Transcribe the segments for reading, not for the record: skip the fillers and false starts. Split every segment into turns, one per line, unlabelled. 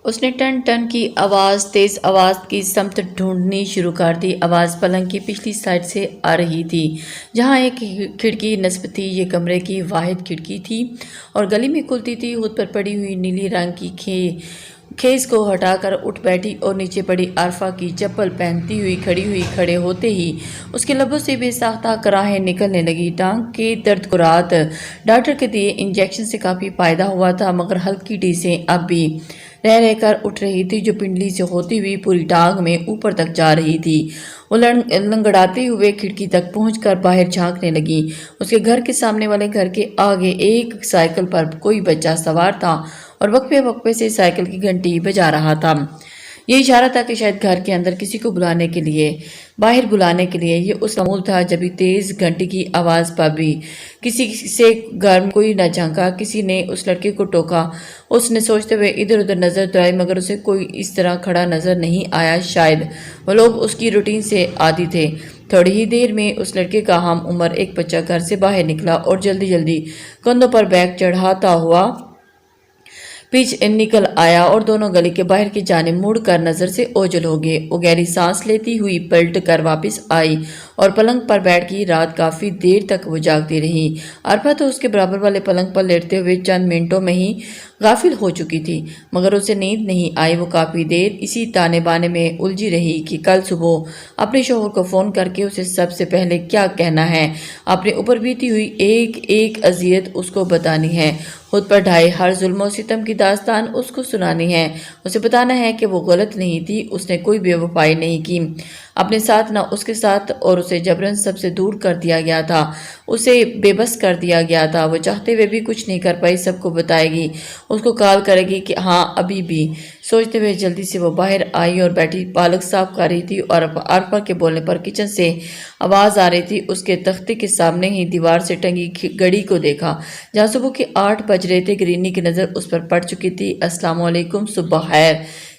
اس نے ton ton کی آواز تیز آواز کی سمت ڈھونڈنی شروع کر دی۔ آواز پلنگ کی پچھلی سائڈ سے آ رہی تھی جہاں ایک کھڑکی نصب تھی۔ یہ کمرے کی واحد کھڑکی تھی اور گلی میں کھلتی تھی۔ خود پر پڑی ہوئی نیلی رنگ کی کھیس کو ہٹا کر اٹھ بیٹھی اور نیچے پڑی عارفہ کی چپل پہنتی ہوئی کھڑے ہوتے ہی اس کے لبوں سے بے ساختہ کراہیں نکلنے لگی۔ ٹانگ کے درد کو رات ڈاکٹر کے دیے انجیکشن سے کافی فائدہ ہوا تھا، مگر ہلکی ٹیسیں اب بھی رہ کر اٹھ رہی تھی جو پنڈلی سے ہوتی ہوئی پوری ٹانگ میں اوپر تک جا رہی تھی۔ وہ لنگڑاتے ہوئے کھڑکی تک پہنچ کر باہر جھانکنے لگی۔ اس کے گھر کے سامنے والے گھر کے آگے ایک سائیکل پر کوئی بچہ سوار تھا اور وقفے وقفے سے سائیکل کی گھنٹی بجا رہا تھا۔ یہ اشارہ تھا کہ شاید گھر کے اندر کسی کو بلانے کے لیے، باہر بلانے کے لیے۔ یہ اس کا معمول تھا۔ جبھی تیز گھنٹی کی آواز پر بھی کسی سے گھر میں کوئی نہ جھانکا۔ کسی نے اس لڑکے کو ٹوکا۔ اس نے سوچتے ہوئے ادھر ادھر نظر دوڑائی، مگر اسے کوئی اس طرح کھڑا نظر نہیں آیا۔ شاید وہ لوگ اس کی روٹین سے عادی تھے۔ تھوڑی ہی دیر میں اس لڑکے کا ہم عمر ایک بچہ گھر سے باہر نکلا اور جلدی جلدی کندھوں پر بیگ چڑھاتا ہوا پیچھ نکل آیا اور دونوں گلی کے باہر کی جانب مڑ کر نظر سے اوجھل ہو گئے۔ وہ گہری سانس لیتی ہوئی پلٹ کر واپس آئی اور پلنگ پر بیٹھ گئی۔ رات کافی دیر تک وہ جاگتی رہی۔ عارفہ تو اس کے برابر والے پلنگ پر لیٹتے ہوئے چند منٹوں میں ہی غافل ہو چکی تھی، مگر اسے نیند نہیں آئی۔ وہ کافی دیر اسی تانے بانے میں الجھی رہی کہ کل صبح اپنے شوہر کو فون کر کے اسے سب سے پہلے کیا کہنا ہے، اپنے اوپر بیتی ہوئی ایک ایک اذیت اس کو بتانی ہے، خود پر ڈھائے ہر ظلم و ستم کی داستان اس کو سنانی ہے۔ اسے بتانا ہے کہ وہ غلط نہیں تھی، اس نے کوئی بے وفائی نہیں کی اپنے ساتھ، نہ اس کے ساتھ، اور اسے جبراً سب سے دور کر دیا گیا تھا، اسے بے بس کر دیا گیا تھا۔ وہ چاہتے ہوئے بھی کچھ نہیں کر پائی۔ سب کو بتائے گی، اس کو کال کرے گی کہ ہاں ابھی بھی۔ سوچتے ہوئے جلدی سے وہ باہر آئی اور بیٹھی پالک صاف کر رہی تھی اور عارفہ کے بولنے پر کچن سے آواز آ رہی تھی۔ اس کے تختے کے سامنے ہی دیوار سے ٹنگی گھڑی کو دیکھا جہاں صبح کے 8 بج رہے تھے۔ گرینی کی نظر اس پر پڑ چکی تھی۔ السلام علیکم، صبح خیر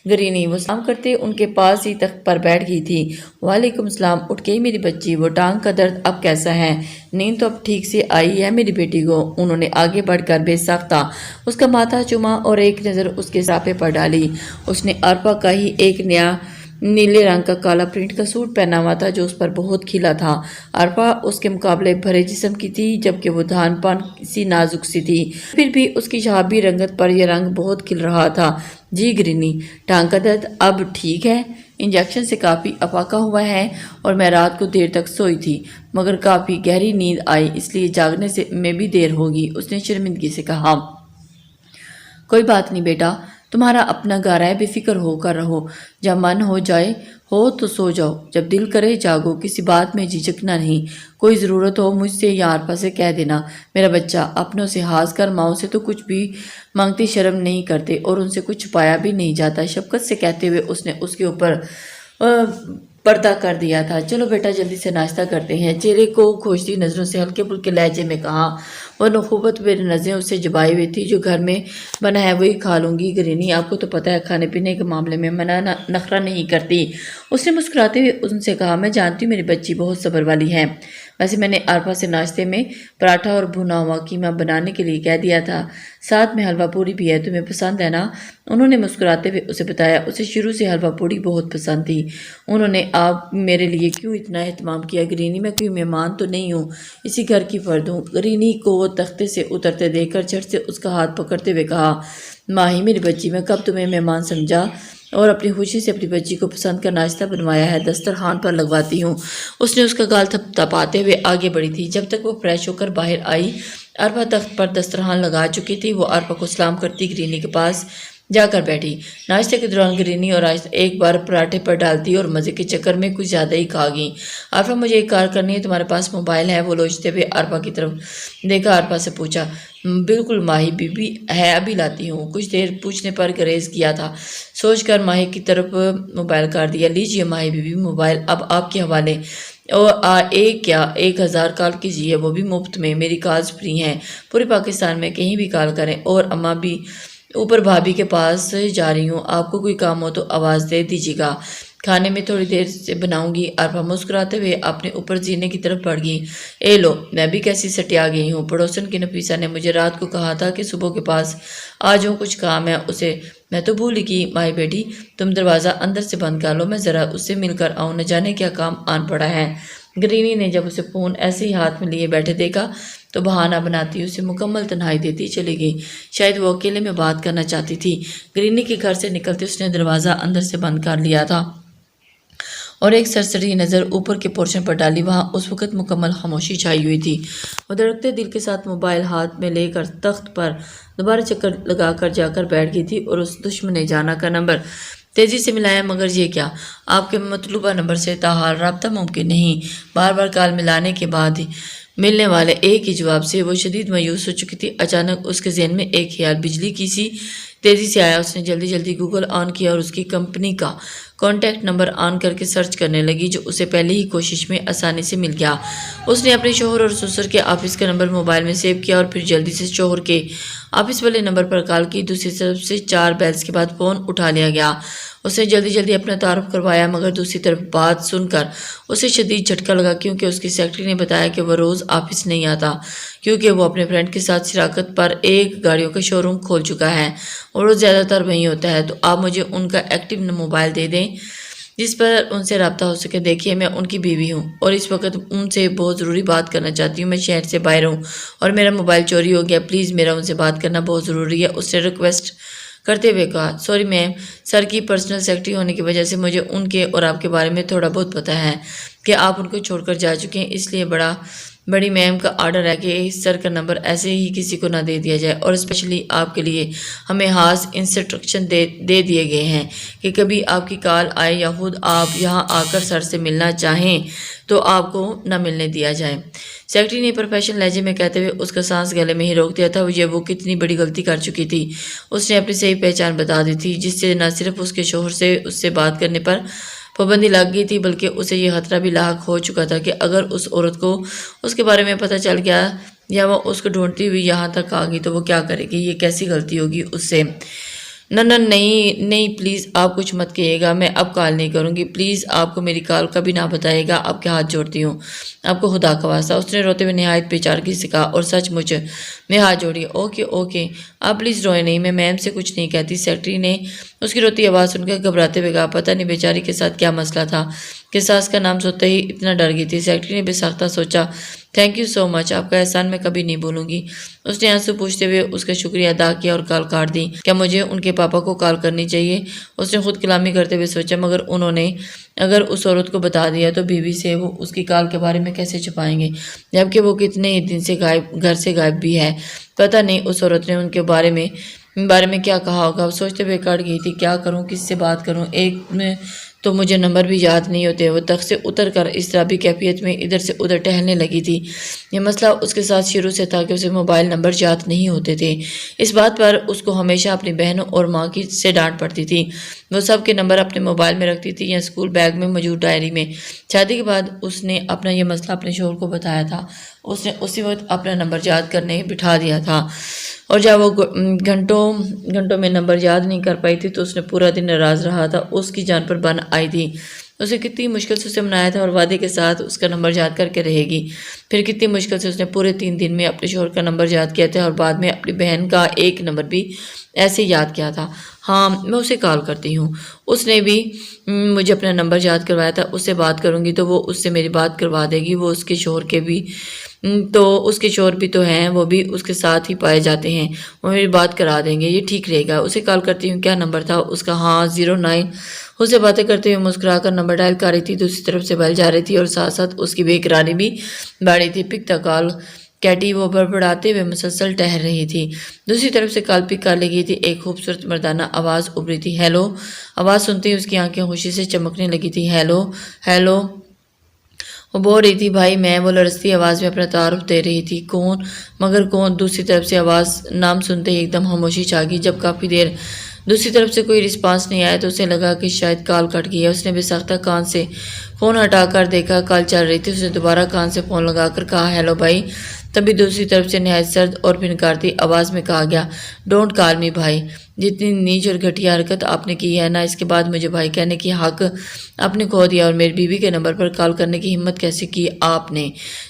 گرینی۔ وہ سلام کرتے ان کے پاس ہی تخت پر بیٹھ گئی تھی۔ وعلیکم السلام، اٹھ گئی میری بچی؟ وہ ٹانگ کا درد اب کیسا ہے؟ نیند تو اب ٹھیک سے آئی ہے میری بیٹی کو؟ انہوں نے آگے بڑھ کر بے ساختہ اس کا ماتھا چوما اور ایک نظر اس کے سراپے پر ڈالی۔ اس نے عارفہ کا ہی ایک نیا نیلے رنگ کا کالا پرنٹ کا سوٹ پہنا ہوا تھا جو اس پر بہت کھلا تھا۔ عارفہ اس کے مقابلے بھرے جسم کی تھی، جبکہ وہ دھان پان سی نازک سی تھی، پھر بھی اس کی شہابی رنگت پر یہ رنگ بہت کھل رہا تھا۔ جی گرینی، ٹانگ کا درد اب ٹھیک ہے؟ انجیکشن سے کافی افاقہ ہوا ہے اور میں رات کو دیر تک سوئی تھی، مگر کافی گہری نیند آئی، اس لیے جاگنے میں بھی دیر ہوگی، اس نے شرمندگی سے کہا۔ کوئی بات نہیں بیٹا، تمہارا اپنا گھر ہے، بے فکر ہو کر رہو، جب من ہو جائے ہو تو سو جاؤ، جب دل کرے جاگو، کسی بات میں جھجکنا نہیں، کوئی ضرورت ہو مجھ سے یا عارفہ سے کہہ دینا۔ میرا بچہ، اپنوں سے ہاس کر ماؤں سے تو کچھ بھی مانگتے شرم نہیں کرتے اور ان سے کچھ چھپایا بھی نہیں جاتا، شفقت سے کہتے ہوئے اس نے اس کے اوپر پردہ کر دیا تھا۔ چلو بیٹا جلدی سے ناشتہ کرتے ہیں، چہرے کو کھوجتی نظروں سے ہلکے پھلکے لہجے میں کہا۔ وہ نخوت میں نظریں اسے جبائے ہوئی تھی۔ جو گھر میں بنا ہے وہی کھا لوں گی گرینی، آپ کو تو پتہ ہے کھانے پینے کے معاملے میں نخرہ نہیں کرتی۔ اس نے مسکراتے ہوئے ان سے کہا، میں جانتی ہوں میری بچی بہت صبر والی ہے، ویسے میں نے عارفہ سے ناشتے میں پراٹھا اور بھنا ہوا قیمہ بنانے کے لیے کہہ دیا تھا، ساتھ میں حلوہ پوری بھی ہے، تمہیں پسند ہے نا؟ انہوں نے مسکراتے ہوئے اسے بتایا اسے شروع سے حلوہ پوری بہت پسند تھی۔ انہوں نے آپ میرے لیے کیوں اتنا اہتمام کیا گرینی؟ میں کوئی مہمان تو نہیں ہوں، اسی گھر کی فرد ہوں۔ گرینی کو وہ تختے سے اترتے دیکھ کر جھٹ سے اس کا ہاتھ پکڑتے ہوئے کہا، ماہی میری بچی، میں کب تمہیں مہمان سمجھا اور اپنی خوشی سے اپنی بچی کو پسند کا ناشتہ بنوایا ہے، دسترخوان پر لگواتی ہوں۔ اس نے اس کا گال تھپاتے ہوئے آگے بڑھی تھی۔ جب تک وہ فریش ہو کر باہر آئی عارفہ تخت پر دسترخوان لگا چکی تھی۔ وہ عارفہ کو سلام کرتی گرینی کے پاس جا کر بیٹھی۔ ناشتے کے دوران گرینی اور ایک بار پراٹھے پر ڈالتی اور مزے کے چکر میں کچھ زیادہ ہی کھا گئی۔ عارفہ مجھے ایک کار کرنی ہے، تمہارے پاس موبائل ہے؟ وہ لوچتے ہوئے عارفہ کی طرف دیکھا، عارفہ سے پوچھا، بالکل ماہی بیوی ہے، ابھی لاتی ہوں۔ کچھ دیر پوچھنے پر گریز کیا تھا، سوچ کر ماہی کی طرف موبائل کر دیا۔ لیجیے ماہی بیوی، موبائل اب آپ کے حوالے، اور 1000 کال کیجیے، وہ بھی مفت میں، میری کالز فری ہیں، پورے پاکستان میں کہیں بھی کال کریں، اور اماں بھی اوپر بھابھی کے پاس جا رہی ہوں، آپ کو کوئی کام ہو تو آواز دے دیجیے گا، کھانے میں تھوڑی دیر سے بناؤں گی۔ عارفہ مسکراتے ہوئے اپنے اوپر زینے کی طرف بڑھ گئی۔ اے لو، میں بھی کیسی سٹیا گئی ہوں، پڑوسن کی نفیسہ نے مجھے رات کو کہا تھا کہ صبح کے پاس آ جاؤں، کچھ کام ہے، اسے میں تو بھول گئی مائی بیٹی، تم دروازہ اندر سے بند کر لو، میں ذرا اس سے مل کر آؤں، نہ جانے کیا کام آن پڑا ہے۔ گرینی نے جب اسے فون ایسے ہی ہاتھ میں لیے بیٹھے دیکھا تو بہانہ بناتی اسے مکمل تنہائی دیتی چلی گئی۔ شاید وہ اکیلے میں بات کرنا چاہتی تھی۔ گرینی کے گھر سے نکلتے اس نے دروازہ اندر سے بند کر لیا تھا اور ایک سرسری نظر اوپر کے پورشن پر ڈالی۔ وہاں اس وقت مکمل خاموشی چھائی ہوئی تھی۔ وہ دھڑکتے دل کے ساتھ موبائل ہاتھ میں لے کر تخت پر دوبارہ چکر لگا کر جا کر بیٹھ گئی تھی اور اس دشمن جانا کا نمبر تیزی سے ملایا، مگر یہ کیا؟ آپ کے مطلوبہ نمبر سے تاحال رابطہ ممکن نہیں۔ بار بار کال ملانے کے بعد ملنے والے ایک ہی جواب سے وہ شدید مایوس ہو چکی تھی۔ اچانک اس کے ذہن میں ایک خیال بجلی کی سی تیزی سے آیا۔ اس نے جلدی گوگل آن کیا اور اس کی کمپنی کا کانٹیکٹ نمبر آن کر کے سرچ کرنے لگی، جو اسے پہلے ہی کوشش میں آسانی سے مل گیا۔ اس نے اپنے شوہر اور سسر کے آفس کا نمبر موبائل میں سیو کیا اور پھر جلدی سے شوہر کے آفس والے نمبر پر کال کی۔ دوسری طرف سے 4 بیلز کے بعد فون اٹھا لیا گیا۔ اس نے جلدی اپنا تعارف کروایا، مگر دوسری طرف بات سن کر اسے شدید جھٹکا لگا، کیونکہ اس کی سیکرٹری نے بتایا کہ وہ روز آفس نہیں آتا، کیونکہ وہ اپنے فرینڈ کے ساتھ شراکت پر ایک گاڑیوں کا شو روم کھول چکا ہے اور وہ زیادہ تر وہیں ہوتا ہے۔ تو آپ مجھے ان کا ایکٹیو موبائل دے دیں جس پر ان سے رابطہ ہو سکے۔ دیکھیے، میں ان کی بیوی ہوں اور اس وقت ان سے بہت ضروری بات کرنا چاہتی ہوں۔ میں شہر سے باہر ہوں اور میرا موبائل چوری ہو گیا، پلیز میرا ان سے بات کرنا بہت ضروری ہے، اس نے ریکویسٹ کرتے ہوئے کہا۔ سوری میم، سر کی پرسنل سیکرٹری ہونے کی وجہ سے مجھے ان کے اور آپ کے بارے میں تھوڑا بہت پتہ ہے کہ آپ ان کو چھوڑ کر جا چکے ہیں، اس لیے بڑی میم کا آرڈر ہے کہ سر کا نمبر ایسے ہی کسی کو نہ دے دیا جائے، اور اسپیشلی آپ کے لیے ہمیں خاص انسٹرکشن دے دیے گئے ہیں کہ کبھی آپ کی کال آئے یا خود آپ یہاں آ کر سر سے ملنا چاہیں تو آپ کو نہ ملنے دیا جائے۔ سیکرٹری نے پروفیشنل لہجے میں کہتے ہوئے اس کا سانس گلے میں ہی روک دیا تھا۔ وہ کتنی بڑی غلطی کر چکی تھی۔ اس نے اپنی صحیح پہچان بتا دی تھی، جس سے نہ صرف اس کے شوہر سے اس سے بات کرنے پر پابندی لگ گئی تھی، بلکہ اسے یہ خطرہ بھی لاحق ہو چکا تھا کہ اگر اس عورت کو اس کے بارے میں پتہ چل گیا یا وہ اس کو ڈھونڈتی ہوئی یہاں تک آ گئی تو وہ کیا کرے گی؟ یہ کیسی غلطی ہوگی اس سے؟ نہیں پلیز آپ کچھ مت کہیے گا، میں اب کال نہیں کروں گی، پلیز آپ کو میری کال کبھی نہ بتائے گا، آپ کے ہاتھ جوڑتی ہوں، آپ کو خدا کا واسطہ، اس نے روتے ہوئے نہایت بیچارگی سے کہا، اور سچ مچ میں ہاتھ جوڑی۔ اوکے آپ پلیز روئے نہیں، میں میم سے کچھ نہیں کہتی۔ سیکرٹری نے اس کی روتی آواز سن کر گھبراتے ہوئے کہا، پتہ نہیں بیچاری کے ساتھ کیا مسئلہ تھا کہ ساس کا نام سنتے ہی اتنا ڈر گئی تھی۔ سیکرٹری نے بے ساختہ سوچا، تھینک یو سو مچ، آپ کا احسان میں کبھی نہیں بھولوں گی۔ اس نے آنسو پوچھتے ہوئے اس کا شکریہ ادا کیا اور کال کاٹ دی۔ کیا مجھے ان کے پاپا کو کال کرنی چاہیے؟ اس نے خود کلامی کرتے ہوئے سوچا، مگر انہوں نے اگر اس عورت کو بتا دیا تو بیوی سے وہ اس کی کال کے بارے میں کیسے چھپائیں گے، جبکہ وہ کتنے ہی دن سے گھر سے غائب بھی ہے۔ پتہ نہیں اس عورت نے ان کے بارے میں کیا کہا ہوگا۔ سوچتے ہوئے کٹ گئی تھی، کیا کروں، کس سے بات کروں، ایک میں تو مجھے نمبر بھی یاد نہیں ہوتے۔ وہ تخت سے اتر کر اس طرح بھی کیفیت میں ادھر سے ادھر ٹہلنے لگی تھی۔ یہ مسئلہ اس کے ساتھ شروع سے تھا کہ اسے موبائل نمبر یاد نہیں ہوتے تھے۔ اس بات پر اس کو ہمیشہ اپنی بہنوں اور ماں کی سے ڈانٹ پڑتی تھی۔ وہ سب کے نمبر اپنے موبائل میں رکھتی تھی یا اسکول بیگ میں موجود ڈائری میں۔ شادی کے بعد اس نے اپنا یہ مسئلہ اپنے شوہر کو بتایا تھا۔ اس نے اسی وقت اپنا نمبر یاد کرنے بٹھا دیا تھا، اور جب وہ گھنٹوں میں نمبر یاد نہیں کر پائی تھی تو اس نے پورا دن ناراض رہا تھا۔ اس کی جان پر بن آئی تھی۔ اسے کتنی مشکل سے اسے منایا تھا اور وعدے کے ساتھ اس کا نمبر یاد کر کے رہے گی۔ پھر کتنی مشکل سے اس نے پورے 3 دن میں اپنے شوہر کا نمبر یاد کیا تھا اور بعد میں اپنی بہن کا ایک نمبر بھی ایسے یاد کیا تھا۔ ہاں، میں اسے کال کرتی ہوں، اس نے بھی مجھے اپنا نمبر یاد کروایا تھا، اس سے بات کروں گی تو وہ اس سے میری بات کروا دے گی۔ وہ اس کے شوہر کے بھی شوہر بھی تو ہیں، وہ بھی اس کے ساتھ ہی پائے جاتے ہیں، وہ میری بات کرا دیں گے، یہ ٹھیک رہے گا۔ اسے کال کرتی ہوں۔ کیا نمبر تھا اس کا؟ ہاں 09۔ اسے باتیں کرتے ہوئے مسکرا کر نمبر ڈائل کر رہی تھی، دوسری طرف سے بیل جا رہی تھی اور ساتھ ساتھ اس کی بے قراری بھی بڑھ رہی تھی۔ پک دا کال کیٹی، وہ بڑبڑاتے ہوئے مسلسل ٹہر رہی تھی۔ دوسری طرف سے کال پک کر لی گئی تھی۔ ایک خوبصورت مردانہ آواز ابھری تھی، ہیلو۔ آواز سنتے ہی اس کی آنکھیں خوشی سے چمکنے لگی تھی۔ ہیلو وہ بول رہی تھی، بھائی میں، وہ لرزتی آواز میں اپنا تعارف دے رہی تھی۔ کون؟ دوسری طرف سے آواز نام سنتے ہی ایک دم خاموشی چھا گئی۔ جب کافی دیر دوسری طرف سے کوئی رسپانس نہیں آیا تو اسے لگا کہ شاید کال کٹ گئی ہے۔ اس نے بے ساختہ کان سے فون ہٹا کر دیکھا، کال چل رہی تھی۔ اس نے دوبارہ کان سے فون لگا کر کہا، ہیلو بھائی۔ تبھی دوسری طرف سے نہایت سرد اور پھنکارتی آواز میں کہا گیا، ڈونٹ کال می بھائی، جتنی نیچ اور گھٹیا حرکت آپ نے کی ہے نا، اس کے بعد مجھے بھائی کہنے کی حق آپ نے کھو دیا، اور میری بیوی کے نمبر پر کال کرنے کی ہمت کیسے کی آپ نے؟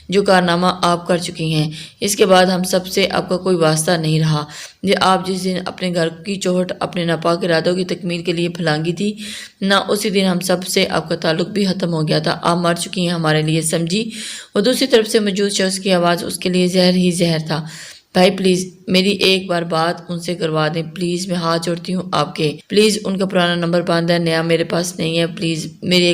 جو کارنامہ آپ کر چکی ہیں، اس کے بعد ہم سب سے آپ کا کوئی واسطہ نہیں رہا۔ آپ جس دن اپنے گھر کی چوہٹ اپنے ناپاک ارادوں کی تکمیل کے لیے پھلانگی تھی نہ، اسی دن ہم سب سے آپ کا تعلق بھی ختم ہو گیا تھا۔ آپ مر چکی ہیں ہمارے لیے، سمجھی؟ وہ دوسری طرف سے موجود شخص کی آواز اس کے لیے زہر ہی زہر تھا۔ بھائی پلیز میری ایک بار بات ان سے کروا دیں، پلیز، میں ہاتھ جوڑتی ہوں آپ کے، پلیز ان کا پرانا نمبر باندھ ہے، نیا میرے پاس نہیں ہے، پلیز میری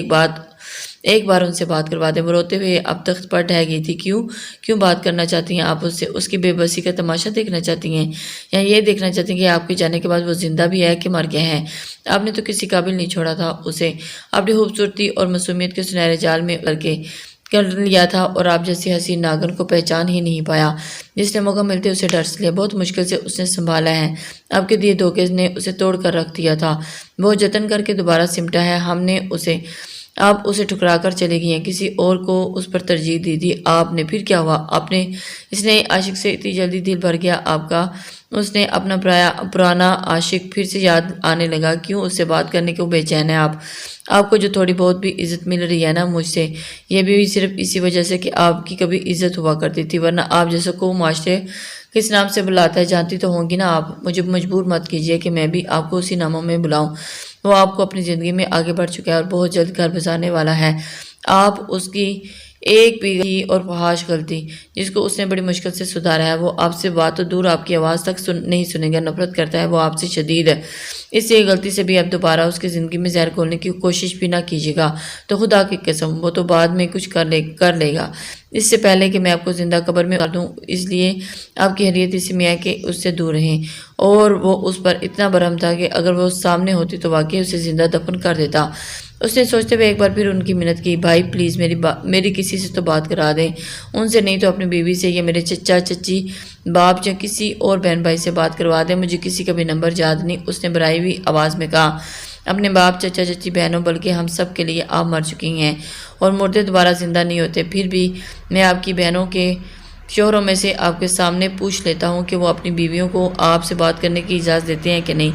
ایک بار ان سے بات کروا دیں۔ وہ روتے ہوئے اب تخت پر ڈھہ گئی تھی۔ کیوں بات کرنا چاہتی ہیں آپ اس سے؟ اس کی بے بسی کا تماشا دیکھنا چاہتی ہیں، یا یہ دیکھنا چاہتی ہیں کہ آپ کے جانے کے بعد وہ زندہ بھی ہے کہ مر گیا ہے؟ آپ نے تو کسی قابل نہیں چھوڑا تھا اسے، اپنی خوبصورتی اور معصومیت کے سنہرے جال میں کر لیا تھا، اور آپ جیسی حسین ناگن کو پہچان ہی نہیں پایا۔ جس نے موقع ملتے اسے ڈرس لیا، بہت مشکل سے اس نے سنبھالا ہے۔ آپ کے دیے دھوکے نے اسے توڑ کر رکھ دیا تھا، وہ جتن کر کے دوبارہ سمٹا ہے ہم نے اسے، آپ اسے ٹھکرا کر چلے گئی ہیں، کسی اور کو اس پر ترجیح دی تھی آپ نے۔ پھر کیا ہوا؟ اس نے عاشق سے اتنی جلدی دل بھر گیا آپ کا؟ اس نے اپنا پرانا عاشق پھر سے یاد آنے لگا؟ کیوں اس سے بات کرنے کو بے چین ہے آپ کو جو تھوڑی بہت بھی عزت مل رہی ہے نا مجھ سے، یہ بھی صرف اسی وجہ سے کہ آپ کی کبھی عزت ہوا کرتی تھی، ورنہ آپ جیسے کو معاشرے کس نام سے بلاتا ہے جانتی تو ہوں گی نا آپ۔ مجھے مجبور مت کیجیے کہ میں بھی آپ کو اسی ناموں میں بلاؤں۔ وہ آپ کو اپنی زندگی میں آگے بڑھ چکا ہے اور بہت جلد گھر بسانے والا ہے۔ آپ اس کی ایک بھی اور فحش غلطی جس کو اس نے بڑی مشکل سے سدھارا ہے، وہ آپ سے بات تو دور آپ کی آواز تک نہیں سنے گا، نفرت کرتا ہے وہ آپ سے شدید ہے۔ اس سے غلطی سے بھی اب دوبارہ اس کی زندگی میں زہر گھولنے کی کوشش بھی نہ کیجیے گا، تو خدا کی قسم وہ تو بعد میں کچھ کر لے گا، اس سے پہلے کہ میں آپ کو زندہ قبر میں ڈال دوں۔ اس لیے آپ کی حریت اسی میں ہے کہ اس سے دور رہیں۔ اور وہ اس پر اتنا برہم تھا کہ اگر وہ سامنے ہوتی تو واقعی اسے زندہ دفن کر دیتا۔ اس نے سوچتے ہوئے ایک بار پھر ان کی منت کی، بھائی پلیز میری کسی سے تو بات کرا دیں، ان سے نہیں تو اپنی بیوی سے یا میرے چچا چچی باپ یا کسی اور بہن بھائی سے بات کروا دیں، مجھے کسی کا بھی نمبر یاد نہیں۔ اس نے بھرائی ہوئی آواز میں کہا، اپنے باپ، چچا چچی، بہنوں، بلکہ ہم سب کے لیے آپ مر چکی ہیں، اور مردے دوبارہ زندہ نہیں ہوتے۔ پھر بھی میں آپ کی بہنوں کے شوہروں میں سے آپ کے سامنے پوچھ لیتا ہوں کہ وہ اپنی بیویوں کو آپ سے بات کرنے کی اجازت دیتے ہیں کہ نہیں۔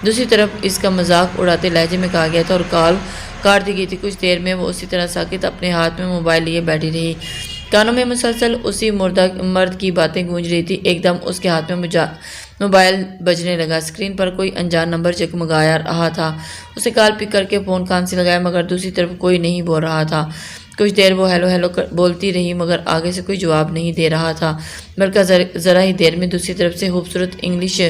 دوسری طرف اس کا مذاق اڑاتے لہجے میں کہا گیا تھا اور کال کاٹ دی گئی تھی۔ کچھ دیر میں وہ اسی طرح ساکت اپنے ہاتھ میں موبائل لیے بیٹھی رہی، کانوں میں مسلسل اسی مرد کی باتیں گونج رہی تھی۔ ایک دم اس کے ہاتھ میں موبائل بجنے لگا، اسکرین پر کوئی انجان نمبر جگمگا رہا تھا۔ اسے کال پک کر کے فون کان سے لگایا، مگر دوسری طرف کوئی نہیں بول رہا تھا۔ کچھ دیر وہ ہیلو ہیلو بولتی رہی، مگر آگے سے کوئی جواب نہیں دے رہا تھا، بلکہ ذرا ہی دیر میں دوسری طرف سے خوبصورت انگلش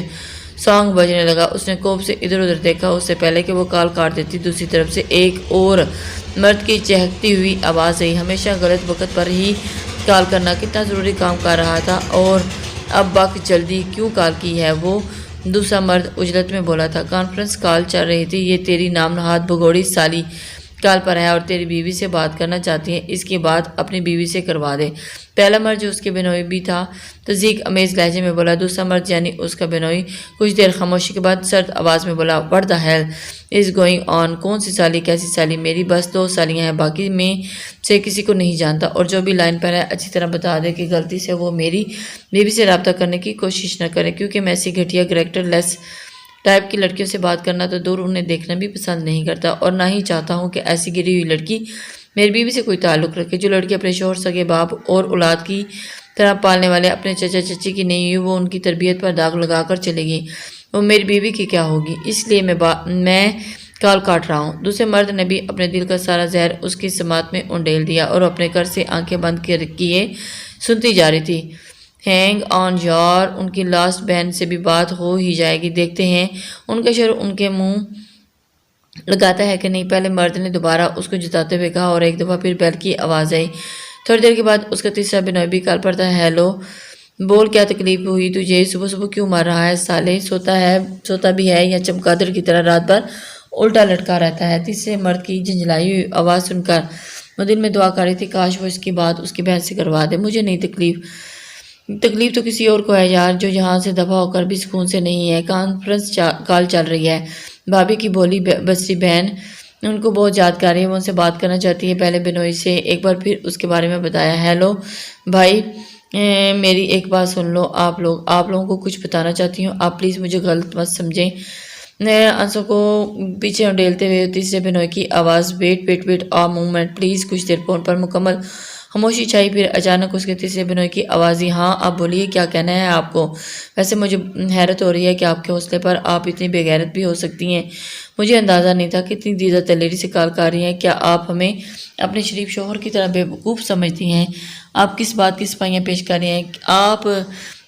سانگ بجنے لگا۔ اس نے کوپ سے ادھر ادھر دیکھا، اس سے پہلے کہ وہ کال کاٹ دیتی دوسری طرف سے ایک اور مرد کی چہکتی ہوئی آواز آئی، ہمیشہ غلط وقت پر ہی کال کرنا، کتنا ضروری کام کر رہا تھا اور اب بک جلدی کیوں کال کی ہے؟ وہ دوسرا مرد عجلت میں بولا تھا، کانفرنس کال چل رہی تھی، یہ تیری نام نہاد بھگوڑی سالی کال پر ہے اور تیری بیوی سے بات کرنا چاہتی ہیں، اس کی بات اپنی بیوی سے کروا دے۔ پہلا مرد جو اس کے بینوئی بھی تھا تصدیق امیز لہجے میں بولا، دوسرا مرد یعنی اس کا بینوئی کچھ دیر خاموشی کے بعد سرد آواز میں بولا، what the hell is going on؟ کون سی سالی؟ کیسی سالی؟ میری بس 2 سالیاں ہیں، باقی میں سے کسی کو نہیں جانتا، اور جو بھی لائن پر ہے اچھی طرح بتا دے کہ غلطی سے وہ میری بیوی سے رابطہ کرنے کی کوشش نہ کرے، کیونکہ میں ایسی گھٹیا کریکٹر لیس ٹائپ کی لڑکیوں سے بات کرنا تو دور انہیں دیکھنا بھی پسند نہیں کرتا، اور نہ ہی چاہتا ہوں کہ ایسی گری ہوئی لڑکی میری بیوی سے کوئی تعلق رکھے۔ جو لڑکی اپنے شوہر، سگے باپ اور اولاد کی طرح پالنے والے اپنے چچا چچی کی نہیں ہوئی، وہ ان کی تربیت پر داغ لگا کر چلے گی، وہ میری بیوی کی کیا ہوگی؟ اس لیے میں کال کاٹ رہا ہوں۔ دوسرے مرد نے بھی اپنے دل کا سارا زہر اس کی سماعت میں انڈیل دیا اور اپنے گھر سے آنکھیں بند کیے سنتی جا رہی تھی۔ ہینگ آن یار، ان کی لاسٹ بہن سے بھی بات ہو ہی جائے گی، دیکھتے ہیں ان کا شوہر ان کے منہ لگاتا ہے کہ نہیں۔ پہلے مرد نے دوبارہ اس کو جتاتے ہوئے کہا اور ایک دفعہ پھر بیل کی آواز آئی۔ تھوڑی دیر کے بعد اس کا تیسرا بینوئی بھی کال پر تھا، ہیلو، بول کیا تکلیف ہوئی تجھے؟ صبح صبح کیوں مار رہا ہے سالے؟ سوتا بھی ہے یا چمگادڑ کی طرح رات بھر الٹا لٹکا رہتا ہے؟ تیسرے مرد کی جھنجھلائی ہوئی آواز سن کر وہ دل میں دعا کر رہی تھی، کاش وہ اس کی بات اس کی بہن سے کروا دے۔ مجھے نہیں تکلیف تو کسی اور کو ہے یار، جو یہاں سے دفع ہو کر بھی سکون سے نہیں ہے۔ کانفرنس کال چل رہی ہے، بھابھی کی بھولی بسری بہن ان کو بہت یاد کر رہی ہے، وہ ان سے بات کرنا چاہتی ہے۔ پہلے بینوئی سے ایک بار پھر اس کے بارے میں بتایا، ہیلو بھائی، میری ایک بات سن لو، آپ لوگوں کو کچھ بتانا چاہتی ہوں، آپ پلیز مجھے غلط مت سمجھیں۔ انسوں کو پیچھے ڈیلتے ہوئے تیسرے بہنوئی کی آواز، ویٹ مومنٹ پلیز۔ کچھ دیر فون پر مکمل خاموشی چھائی، پھر اچانک اس کے تیسرے بہنوئی کی آواز، ہاں آپ بولیے، کیا کہنا ہے آپ کو؟ ویسے مجھے حیرت ہو رہی ہے کہ آپ کے حوصلے پر آپ اتنی بے غیرت بھی ہو سکتی ہیں۔ مجھے اندازہ نہیں تھا کہ اتنی دیزہ دلیری سے کال کر رہی ہیں۔ کیا آپ ہمیں اپنے شریف شوہر کی طرح بیوقوف سمجھتی ہیں؟ آپ کس بات کی صفائیاں پیش کر رہی ہیں؟ آپ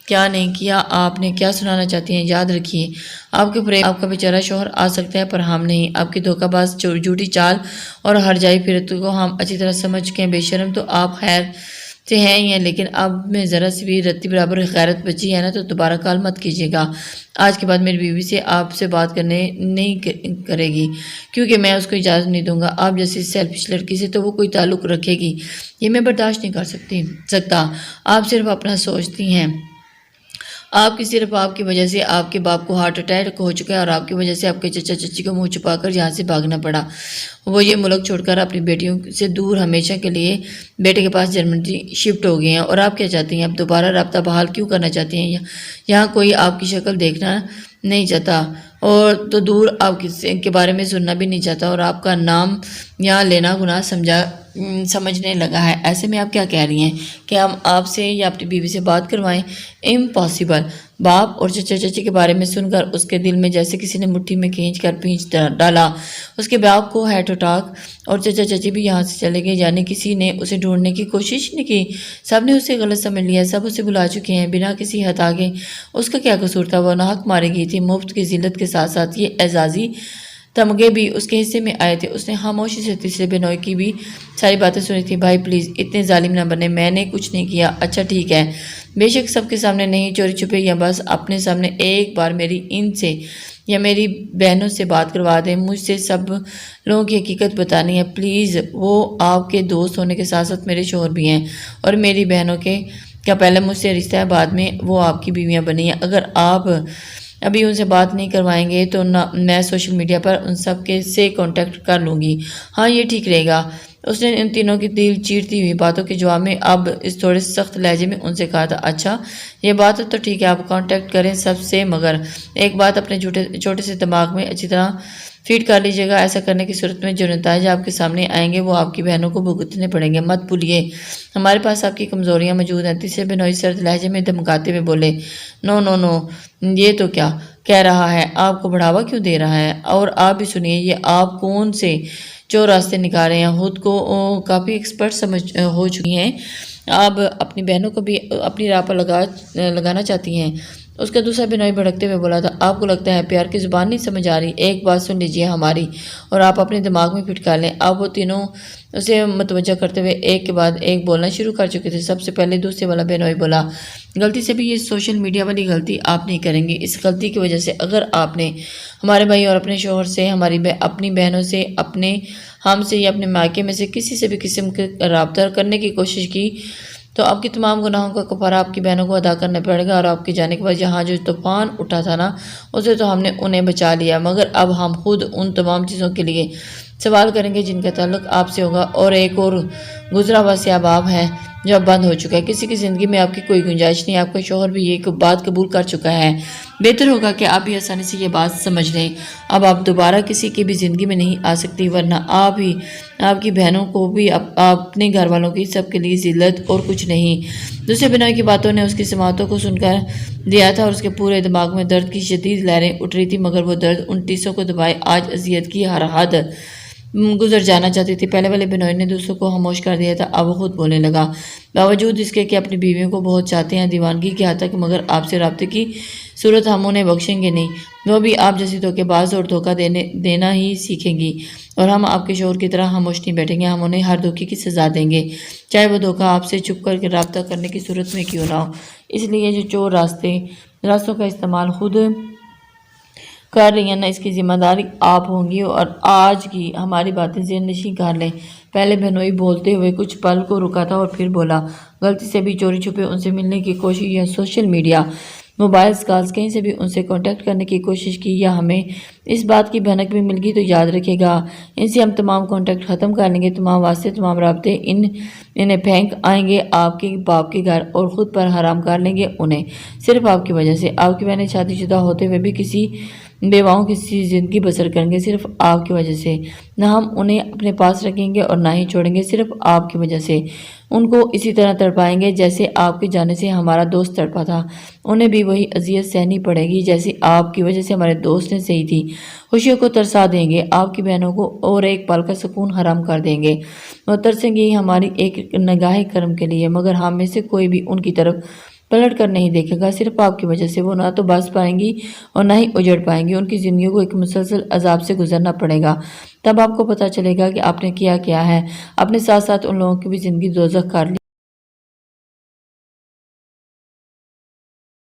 کیا نہیں کیا، آپ نے کیا سنانا چاہتی ہیں؟ یاد رکھیے، آپ کے فریب آپ کا بیچارہ شوہر آ سکتا ہے پر ہم نہیں۔ آپ کی دھوکہ باز جھوٹی چال اور ہر جائی پھرتوں کو ہم اچھی طرح سمجھ چکے ہیں۔ بے شرم تو آپ خیر سے ہیں ہی ہیں، لیکن اب میں ذرا سی بھی رتی برابر غیرت بچی ہے نا تو دوبارہ کال مت کیجیے گا۔ آج کے بعد میری بیوی سے آپ سے بات کرنے نہیں کرے گی، کیونکہ میں اس کو اجازت نہیں دوں گا۔ آپ جیسی سیلفش لڑکی سے تو وہ کوئی تعلق رکھے گی، یہ میں برداشت نہیں کر سکتا۔ آپ صرف اپنا سوچتی ہیں۔ صرف آپ کی وجہ سے آپ کے باپ کو ہارٹ اٹیک ہو چکا ہے، اور آپ کی وجہ سے آپ کے چچا چچی کو منہ چھپا کر یہاں سے بھاگنا پڑا۔ وہ یہ ملک چھوڑ کر اپنی بیٹیوں سے دور ہمیشہ کے لیے بیٹے کے پاس جرمنی شفٹ ہو گئے ہیں۔ اور آپ کیا چاہتی ہیں؟ اب دوبارہ رابطہ بحال کیوں کرنا چاہتی ہیں؟ یہاں کوئی آپ کی شکل دیکھنا نہیں چاہتا، اور تو دور آپ کے بارے میں سننا بھی نہیں چاہتا، اور آپ کا نام یہاں لینا گناہ سمجھنے لگا ہے۔ ایسے میں آپ کیا کہہ رہی ہیں کہ ہم آپ سے یا اپنی بیوی سے بات کروائیں؟ امپاسبل۔ باپ اور چچا چچی کے بارے میں سن کر اس کے دل میں جیسے کسی نے مٹھی میں کھینچ کر پیچ ڈالا۔ اس کے باپ کو ہارٹ اٹیک اور چچا چچی بھی یہاں سے چلے گئے، یعنی کسی نے اسے ڈھونڈنے کی کوشش نہیں کی۔ سب نے اسے غلط سمجھ لیا، سب اسے بلا چکے ہیں بنا کسی حد آگے۔ اس کا کیا قصور تھا؟ وہ ناحق ماری گئی تھی، مفت کی ذلت کے ساتھ ساتھ یہ اعزازی تمغے بھی اس کے حصے میں آئے تھے۔ اس نے خاموشی سے تیسرے بہنوئی کی بھی ساری باتیں سنی تھی۔ بھائی پلیز اتنے ظالم نہ بنے، میں نے کچھ نہیں کیا۔ اچھا ٹھیک ہے، بے شک سب کے سامنے نہیں، چوری چھپے یا بس اپنے سامنے ایک بار ان سے یا میری بہنوں سے بات کروا دیں۔ مجھ سے سب لوگوں کی حقیقت بتانی ہے پلیز۔ وہ آپ کے دوست ہونے کے ساتھ ساتھ میرے شوہر بھی ہیں، اور میری بہنوں کا پہلے مجھ سے رشتہ ہے، بعد میں وہ آپ کی بیویاں بنی ہیں۔ اگر آپ ابھی ان سے بات نہیں کروائیں گے تو میں سوشل میڈیا پر ان سب کے سے کانٹیکٹ کر لوں گی۔ ہاں یہ ٹھیک رہے گا۔ اس نے ان تینوں کی دل چیرتی ہوئی باتوں کے جواب میں اب اس تھوڑے سخت لہجے میں ان سے کہا تھا، اچھا یہ بات تو ٹھیک ہے، آپ کانٹیکٹ کریں سب سے، مگر ایک بات اپنے چھوٹے سے دماغ میں اچھی طرح فیڈ کر لیجیے گا۔ ایسا کرنے کی صورت میں جو نتائج آپ کے سامنے آئیں گے وہ آپ کی بہنوں کو بھگتنے پڑیں گے۔ مت بھولیے ہمارے پاس آپ کی کمزوریاں موجود ہیں۔ تیسرے بہنوئی سرد لہجے میں دھمکاتے ہوئے بولے، نو نو نو، یہ تو کیا کہہ رہا ہے؟ آپ کو بڑھاوا کیوں دے رہا ہے؟ اور آپ بھی سنیے، یہ آپ کون سے چور راستے نکال رہے ہیں؟ خود کو کافی ایکسپرٹ ہو چکی ہیں، آپ اپنی بہنوں کو بھی اپنی راہ پر لگانا چاہتی ہیں۔ اس کا دوسرا بہنوئی بھڑکتے ہوئے بولا تھا، آپ کو لگتا ہے پیار کی زبان نہیں سمجھ آ رہی؟ ایک بات سن لیجیے ہماری، اور آپ اپنے دماغ میں فٹ کر لیں۔ اب وہ تینوں اسے متوجہ کرتے ہوئے ایک کے بعد ایک بولنا شروع کر چکے تھے۔ سب سے پہلے دوسرے والا بہنوئی بولا، غلطی سے بھی یہ سوشل میڈیا والی غلطی آپ نہیں کریں گے۔ اس غلطی کی وجہ سے اگر آپ نے ہمارے بھائی اور اپنے شوہر سے، اپنی بہنوں سے، ہم سے یا اپنے مائکے میں سے کسی سے بھی قسم کا رابطہ کرنے کی کوشش کی تو آپ کی تمام گناہوں کا کفارہ آپ کی بہنوں کو ادا کرنا پڑے گا۔ اور آپ کے جانے کے بعد یہاں جو طوفان اٹھا تھا نا، اسے تو ہم نے انہیں بچا لیا، مگر اب ہم خود ان تمام چیزوں کے لیے سوال کریں گے جن کا تعلق آپ سے ہوگا۔ اور ایک اور گزرا ہوا سیاہ باب ہے جو اب بند ہو چکا ہے۔ کسی کی زندگی میں آپ کی کوئی گنجائش نہیں۔ آپ کا شوہر بھی یہ بات قبول کر چکا ہے۔ بہتر ہوگا کہ آپ بھی آسانی سے یہ بات سمجھ لیں۔ اب آپ دوبارہ کسی کی بھی زندگی میں نہیں آ سکتی، ورنہ آپ ہی آپ کی بہنوں کو بھی اپنے گھر والوں کی سب کے لیے ذلت اور کچھ نہیں۔ دوسرے بہنوئی کی باتوں نے اس کی سماعتوں کو سن کر دیا تھا، اور اس کے پورے دماغ میں درد کی شدید لہریں اٹھ رہی تھی، مگر وہ درد ان ٹیسوں کو دبائے آج اذیت کی ہر حد گزر جانا چاہتی تھی۔ پہلے والے بہنوئی نے دوسروں کو خاموش کر دیا تھا، اب وہ خود بولنے لگا، باوجود اس کے کہ اپنی بیویوں کو بہت چاہتے ہیں، دیوانگی کی حد تک، مگر آپ سے رابطے کی صورت ہم انہیں بخشیں گے نہیں۔ وہ بھی آپ جیسی دھوکے باز اور دھوکہ دینا ہی سیکھیں گی، اور ہم آپ کے شوہر کی طرح خاموش نہیں بیٹھیں گے۔ ہم انہیں ہر دھوکے کی سزا دیں گے، چاہے وہ دھوکہ آپ سے چھپ کر کے رابطہ کرنے کی صورت میں کیوں نہ ہو۔ اس لیے جو چور راستوں کا استعمال خود کر رہی ہیں نا، اس کی ذمہ داری آپ ہوں گی۔ اور آج کی ہماری باتیں ذہن نشین کر لیں۔ پہلے بہنوئی بولتے ہوئے کچھ پل کو رکا تھا اور پھر بولا، غلطی سے بھی چوری چھپے ان سے ملنے کی کوشش یا سوشل میڈیا موبائلز کالز کہیں سے بھی ان سے کانٹیکٹ کرنے کی کوشش کی یا ہمیں اس بات کی بھنک بھی مل گئی تو یاد رکھے گا ان سے ہم تمام کانٹیکٹ ختم کر لیں گے، تمام واسطے، تمام رابطے انہیں پھینک آئیں گے آپ کے باپ کے گھر اور خود پر حرام کر لیں گے انہیں، صرف آپ کی وجہ سے۔ آپ کی بہنیں شادی شدہ ہوتے ہوئے بھی کسی بیواؤں کی زندگی بسر کریں گے صرف آپ کی وجہ سے، نہ ہم انہیں اپنے پاس رکھیں گے اور نہ ہی چھوڑیں گے صرف آپ کی وجہ سے۔ ان کو اسی طرح تڑپائیں گے جیسے آپ کے جانے سے ہمارا دوست تڑپا تھا، انہیں بھی وہی اذیت سہنی پڑے گی جیسے آپ کی وجہ سے ہمارے دوست نے سہی تھی۔ خوشیوں کو ترسا دیں گے، آپ کی بہنوں کو اور ایک پل کا سکون حرام کر دیں گے، وہ ترسیں گی ہماری ایک نگاہ کرم کے لیے، مگر ہم میں سے کوئی بھی ان کی طرف پلٹ کر نہیں دیکھے گا، صرف آپ کی وجہ سے۔ وہ نہ تو بچ پائیں گی اور نہ ہی اجڑ پائیں گی، ان کی زندگیوں کو ایک مسلسل عذاب سے گزرنا پڑے گا۔ تب آپ کو پتہ چلے گا کہ آپ نے کیا ہے، اپنے ساتھ ساتھ ان لوگوں کی بھی زندگی دوزخ کر لی۔